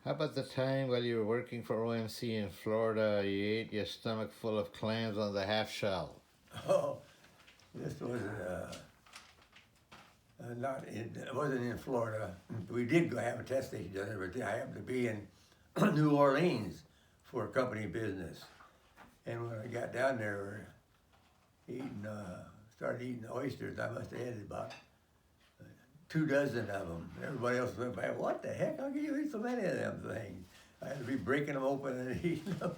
How about the time while you were working for OMC in Florida, you ate your stomach full of clams on the half shell? Oh, this was not in, it wasn't in Florida. We did go have a test station down there, but I happened to be in New Orleans for a company business. And when I got down there, eating, started eating oysters. I must have had about 2 dozen of them. Everybody else went by, what the heck? How can you eat so many of them things? I had to be breaking them open and eating them.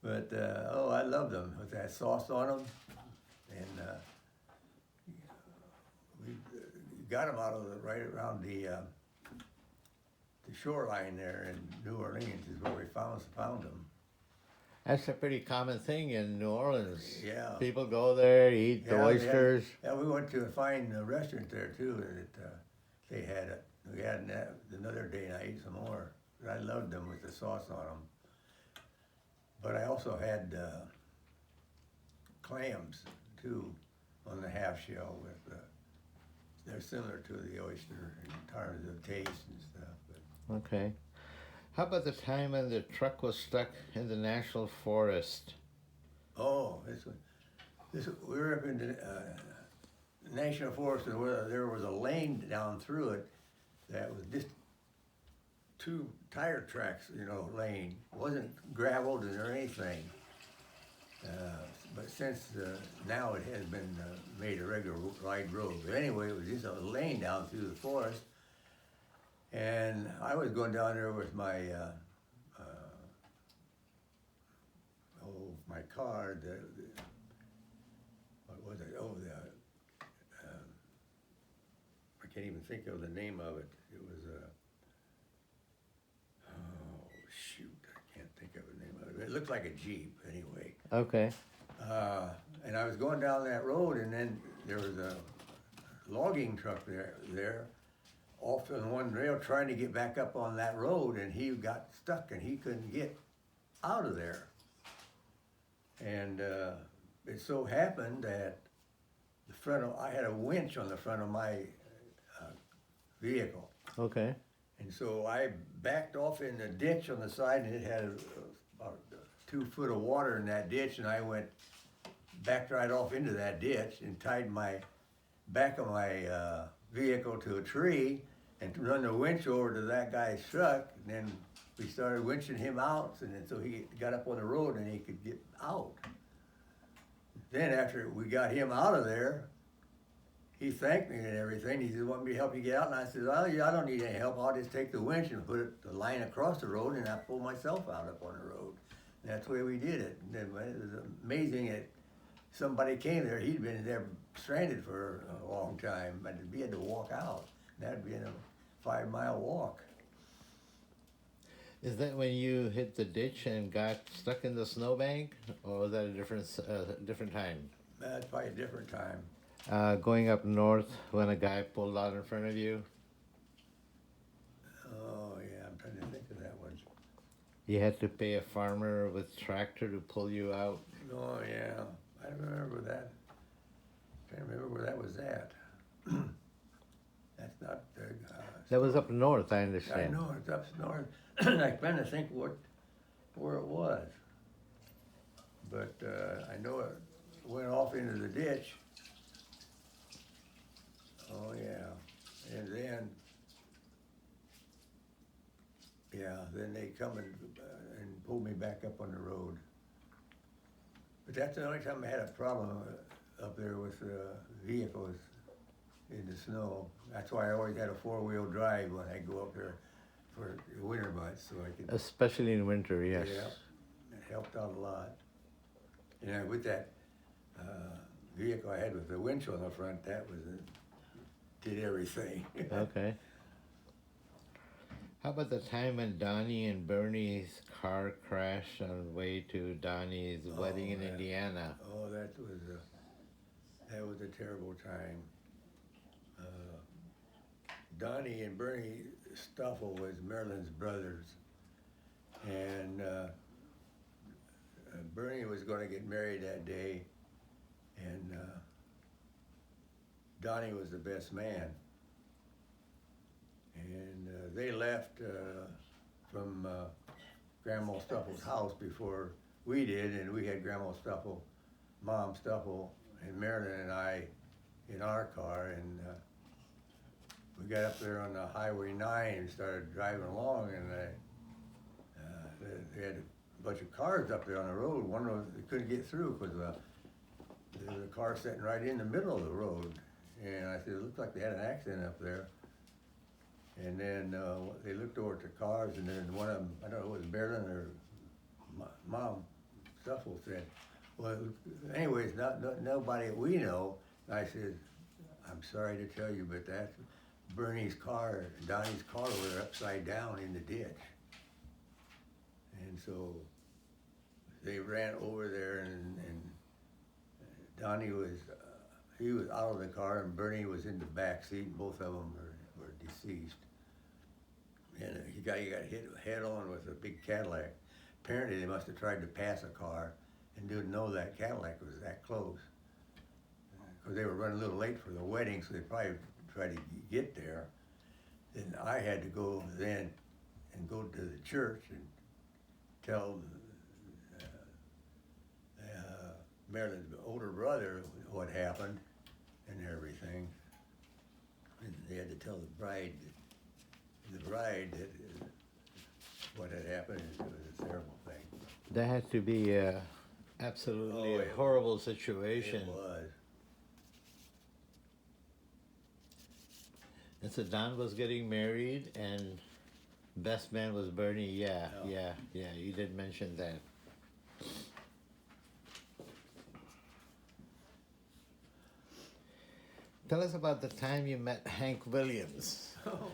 But oh, I loved them with that sauce on them, and we got them out of the right around the shoreline there in New Orleans is where we found them. That's a pretty common thing in New Orleans. Yeah, People go there, eat the yeah, oysters. yeah. We went to a fine restaurant there too. That they had it. We had that another day, and I ate some more. But I loved them with the sauce on them. But I also had clams too on the half shell with. They're similar to the oyster in terms of taste and stuff. But Okay. How about the time when the truck was stuck in the national forest? oh, this we were up in the national forest, and where there was a lane down through it that was just two tire tracks, lane. It wasn't gravelled or anything. Uh, but since now it has been made a regular wide road. But anyway, it was just a lane down through the forest, and I was going down there with my my car. What was it? Oh, I can't even think of the name of it. It was oh shoot, I can't think of the name of it. It looked like a Jeep anyway. Okay. And I was going down that road, and then there was a logging truck there off on one rail trying to get back up on that road, and he got stuck and he couldn't get out of there. And it so happened that I had a winch on the front of my vehicle, Okay. and so I backed off in the ditch on the side, and it had about 2 foot of water in that ditch, and I backed right off into that ditch and tied my back of my vehicle to a tree and run the winch over to that guy's truck, and then we started winching him out, and then so he got up on the road and he could get out. Then after we got him out of there, he thanked me and everything. He said, "Want me to help you get out?" And I said, "Oh, yeah, I don't need any help. I'll just take the winch and put the line across the road, and I pull myself out up on the road." And that's the way we did it. And then it was amazing that somebody came there. He'd been there stranded for a long time, but he had to walk out. That'd been a 5 mile walk. Is that when you hit the ditch and got stuck in the snowbank, or was that a different time? That's probably a different time. Going up north when a guy pulled out in front of you, Oh yeah, I'm trying to think of that one. you had to pay a farmer with tractor to pull you out. Oh yeah, I remember that. Trying to remember where that was at. That's not the. That was up north, I I understand. know it's up north. I'm trying to think where it was, but I know it went off into the ditch. Oh yeah, and then they come and pulled me back up on the road. But that's the only time I had a problem up there with vehicles in the snow. That's why I always had a 4-wheel drive when I go up there for the winter months, so I could. Especially in winter, yes. Yeah, it helped out a lot. And with that vehicle I had with the winch on the front, that was did everything. Okay. How about the time when Donnie and Bernie's car crashed on the way to Donnie's wedding in Indiana? Oh, that was a terrible time. Donnie and Bernie Stoffel was Marilyn's brothers, and Bernie was going to get married that day, and Donnie was the best man. And they left from Grandma Stuffle's house before we did, and we had Grandma Stuffle, Mom Stuffle, and Marilyn and I in our car, and we got up there on the Highway 9 and started driving along, and they had a bunch of cars up there on the road. One of them, they couldn't get through because there was a car sitting right in the middle of the road. And I said, it looked like they had an accident up there. And then they looked over at the cars, and then one of them, I don't know, it was Marilyn or Mom Stuffle said, well, anyways, nobody we know. And I said, I'm sorry to tell you, but that's Bernie's car, Donnie's car over there upside down in the ditch. And so they ran over there, and Donnie was, he was out of the car, and Bernie was in the back seat, and both of them were deceased. And he got hit head on with a big Cadillac. Apparently they must have tried to pass a car and didn't know that Cadillac was that close. Because they were running a little late for the wedding, so they probably tried to get there. Then I had to go then and go to the church and tell Marilyn's older brother what happened and everything. And they had to tell the bride that what had happened. It was a terrible thing. That had to be absolutely a horrible situation. It was. And so Don was getting married, and best man was Bernie. Yeah. You did mention that. Tell us about the time you met Hank Williams. Oh,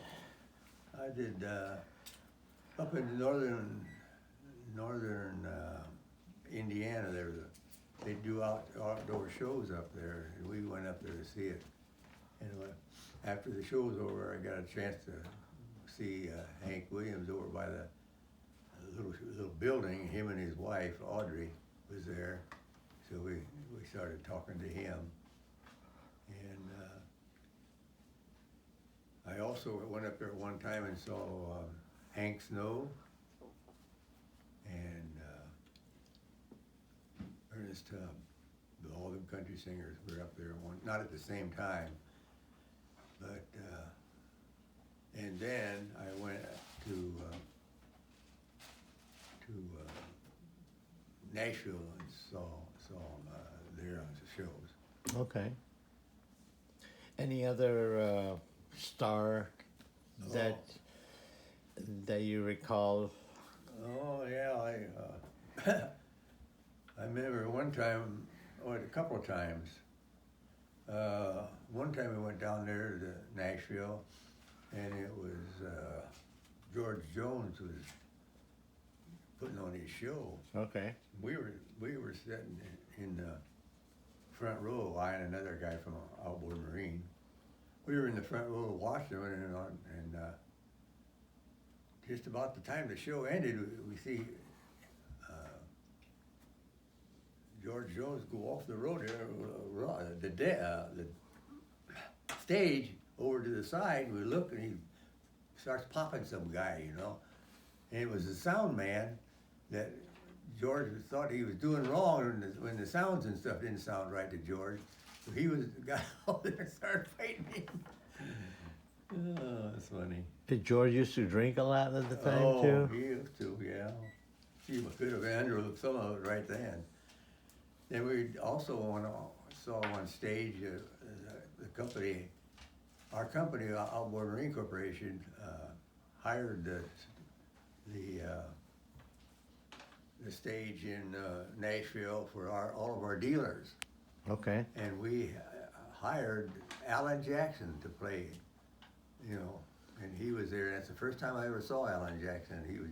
I did up in northern Indiana. They do outdoor shows up there, and we went up there to see it. And after the show was over, I got a chance to see Hank Williams over by the little building. Him and his wife Audrey was there, so we started talking to him. And I also went up there one time and saw Hank Snow and Ernest Tubb. All them country singers were up there, not at the same time, but and then I went to Nashville and saw them there on the shows. Okay. Any other star that you recall? Oh yeah, I remember one time, or a couple of times. One time we went down there to Nashville, and it was George Jones was putting on his show. Okay. We were sitting in the front row, I and another guy from Outboard Marine. We were in the front row watching it, and just about the time the show ended, we see George Jones go off the road there, the stage over to the side, and we look, and he starts popping some guy, and it was the sound man that George thought he was doing wrong when the sounds and stuff didn't sound right to George. So he got out there and started fighting him. Oh, that's funny. Did George used to drink a lot at the time too? too? He used to, yeah. He could have handled some of it right then. Then we also saw on stage the company, our company, Outboard Marine Corporation, hired the stage in Nashville for all of our dealers. Okay. And we hired Alan Jackson to play, and he was there. That's the first time I ever saw Alan Jackson. He was